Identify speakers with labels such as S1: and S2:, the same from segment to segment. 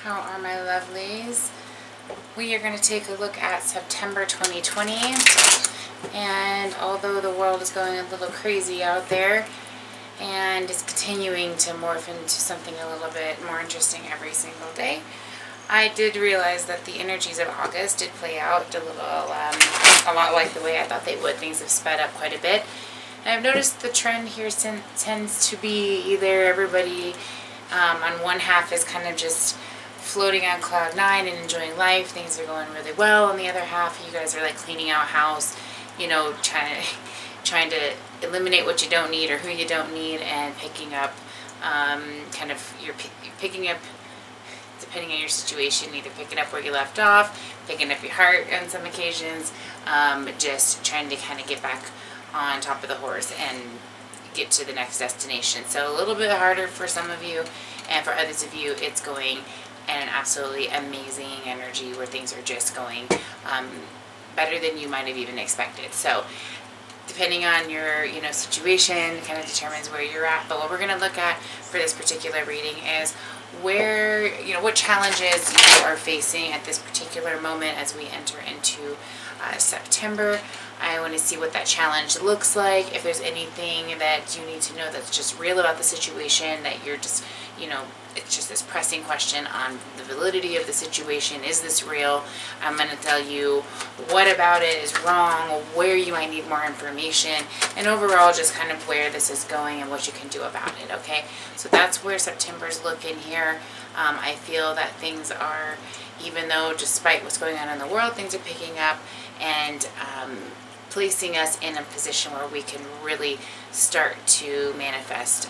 S1: How are my lovelies? We are going to take a look at September 2020. And although the world is going a little crazy out there and it's continuing to morph into something a little bit more interesting every single day, I did realize that the energies of August did play out a little, a lot like the way I thought they would. Things have sped up quite a bit. And I've noticed the trend here tends to be either everybody on one half is kind of just floating on cloud nine and enjoying life. Things are going really well. On the other half, you guys are like cleaning out house, you know, trying to eliminate what you don't need or who you don't need, and picking up you're picking up, depending on your situation, either picking up where you left off, picking up your heart on some occasions, just trying to kind of get back on top of the horse and get to the next destination. So a little bit harder for some of you, and for others of you, it's going in an absolutely amazing energy where things are just going better than you might have even expected. So depending on your situation kind of determines where you're at. But what we're going to look at for this particular reading is where, what challenges you are facing at this particular moment as we enter into September. I want to see what that challenge looks like. If there's anything that you need to know that's just real about the situation, that you're just, it's just this pressing question on the validity of the situation. Is this real? I'm going to tell you what about it is wrong, where you might need more information, and overall just kind of where this is going and what you can do about it, okay? So that's where September's looking here. I feel that things are, even though despite what's going on in the world, things are picking up and placing us in a position where we can really start to manifest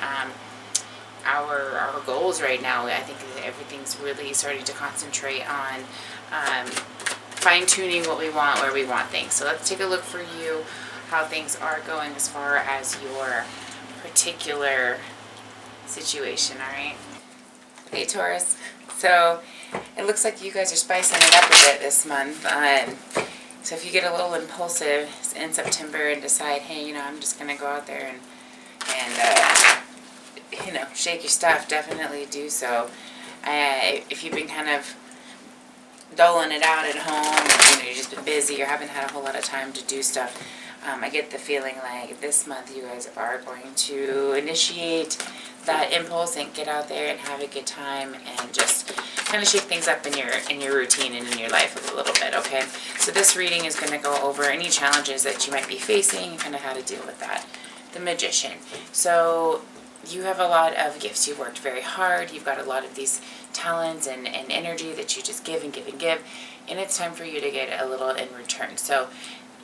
S1: our goals right now. I think that everything's really starting to concentrate on fine-tuning what we want, where we want things. So let's take a look for you how things are going as far as your particular situation, all right? Hey, Taurus. So it looks like you guys are spicing it up a bit this month. So if you get a little impulsive in September and decide, hey, I'm just going to go out there and shake your stuff, definitely do so. If you've been kind of dulling it out at home, you've just been busy or haven't had a whole lot of time to do stuff, I get the feeling like this month you guys are going to initiate that impulse and get out there and have a good time and just kind of shake things up in your routine and in your life a little bit, okay? So this reading is going to go over any challenges that you might be facing and kind of how to deal with that. The Magician. So you have a lot of gifts. You've worked very hard. You've got a lot of these talents and energy that you just give and give and give, and it's time for you to get a little in return. So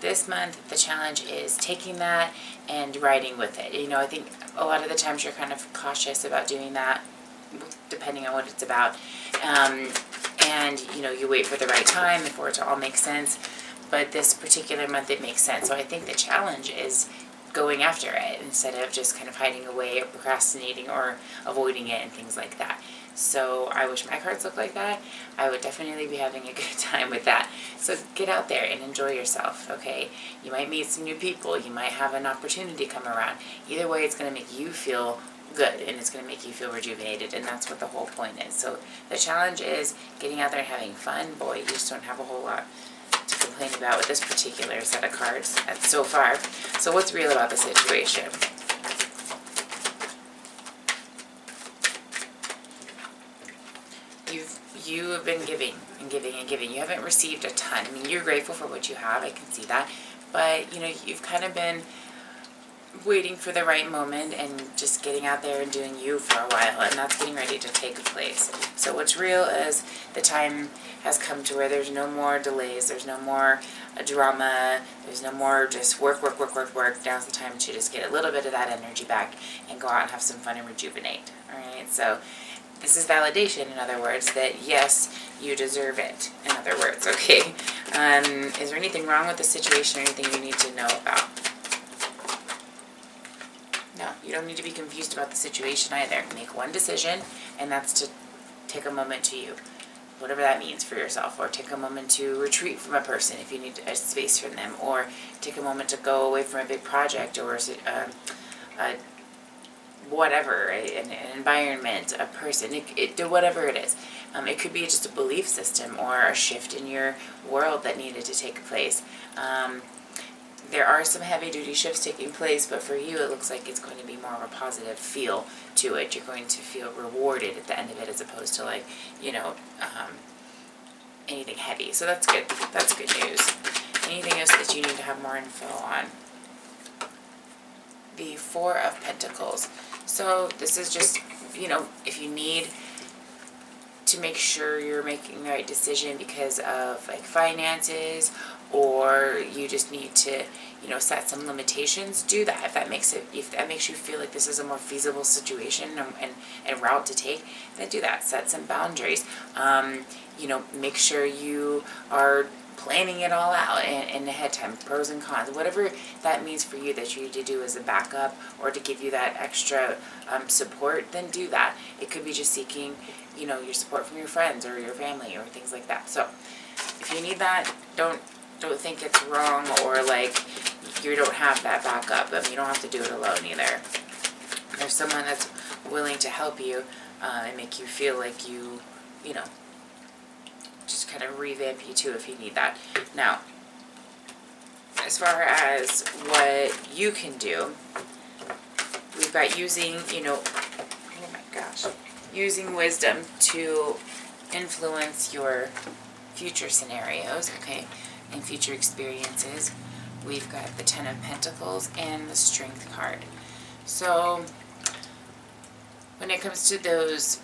S1: this month, the challenge is taking that and riding with it. I think a lot of the times you're kind of cautious about doing that, depending on what it's about. And you wait for the right time for it to all make sense. But this particular month, it makes sense. So I think the challenge is going after it instead of just kind of hiding away or procrastinating or avoiding it and things like that. So I wish my cards looked like that. I would definitely be having a good time with that. So get out there and enjoy yourself, okay? You might meet some new people. You might have an opportunity come around. Either way, it's going to make you feel good and it's going to make you feel rejuvenated, and that's what the whole point is. So the challenge is getting out there and having fun. Boy, you just don't have a whole lot to complain about with this particular set of cards so far. So what's real about the situation? You have been giving and giving and giving. You haven't received a ton. I mean, you're grateful for what you have. I can see that. But, you've kind of been waiting for the right moment and just getting out there and doing you for a while, and that's getting ready to take place. So what's real is the time has come to where there's no more delays, there's no more drama, there's no more just work. Now's the time to just get a little bit of that energy back and go out and have some fun and rejuvenate. Alright, so this is validation, in other words, that yes, you deserve it, in other words, okay? Is there anything wrong with the situation or anything you need to know about? No, you don't need to be confused about the situation either. Make one decision, and that's to take a moment to you, whatever that means for yourself, or take a moment to retreat from a person if you need a space from them, or take a moment to go away from a big project or whatever, right? An environment, a person, whatever it is. It could be just a belief system or a shift in your world that needed to take place. There are some heavy-duty shifts taking place, but for you it looks like it's going to be more of a positive feel to it. You're going to feel rewarded at the end of it, as opposed to like, anything heavy. So that's good. That's good news. Anything else that you need to have more info on? The Four of Pentacles. So this is just, if you need to make sure you're making the right decision because of like finances, or you just need to, set some limitations, do that. If that makes you feel like this is a more feasible situation and route to take, then do that. Set some boundaries. Make sure you are planning it all out in ahead time, pros and cons, whatever that means for you that you need to do as a backup or to give you that extra support, then do that. It could be just seeking, your support from your friends or your family or things like that. So if you need that, don't think it's wrong or like you don't have that backup. You don't have to do it alone either. There's someone that's willing to help you and make you feel like you just kind of revamp you too if you need that. Now, as far as what you can do, we've got using, using wisdom to influence your future scenarios, okay, and future experiences. We've got the Ten of Pentacles and the Strength card. So when it comes to those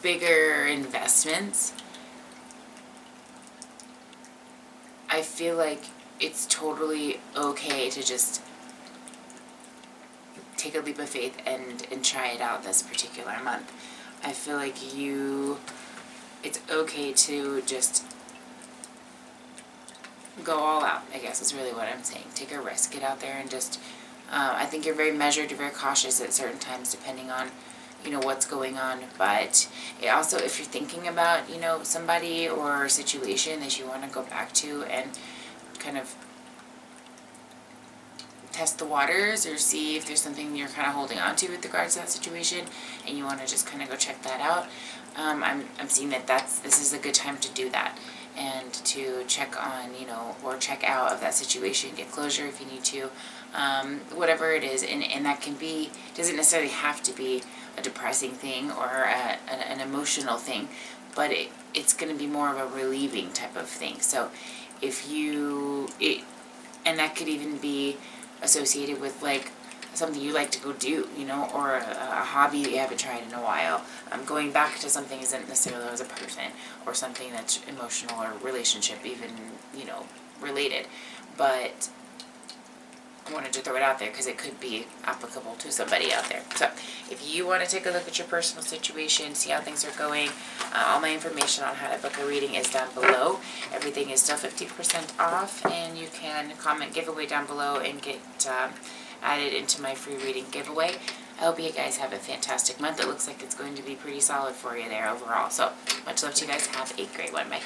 S1: bigger investments, I feel like it's totally okay to just take a leap of faith and try it out this particular month. I feel like it's okay to just go all out, I guess is really what I'm saying. Take a risk, get out there and just, I think you're very measured, you're very cautious at certain times depending on, what's going on. But it also, if you're thinking about, somebody or a situation that you want to go back to and kind of test the waters or see if there's something you're kind of holding on to with regards to that situation and you want to just kind of go check that out, I'm seeing that this is a good time to do that and to check on, or check out of that situation, get closure if you need to, whatever it is. And that can be, doesn't necessarily have to be a depressing thing or an emotional thing, but it's going to be more of a relieving type of thing. So and that could even be associated with like something you like to go do, or a hobby that you haven't tried in a while. Going back to something isn't necessarily as a person or something that's emotional or relationship even, related. But I wanted to throw it out there because it could be applicable to somebody out there. So if you want to take a look at your personal situation, see how things are going, all my information on how to book a reading is down below. Everything is still 50% off, and you can comment giveaway down below and get added into my free reading giveaway. I hope you guys have a fantastic month. It looks like it's going to be pretty solid for you there overall. So much love to you guys. Have a great one. Bye.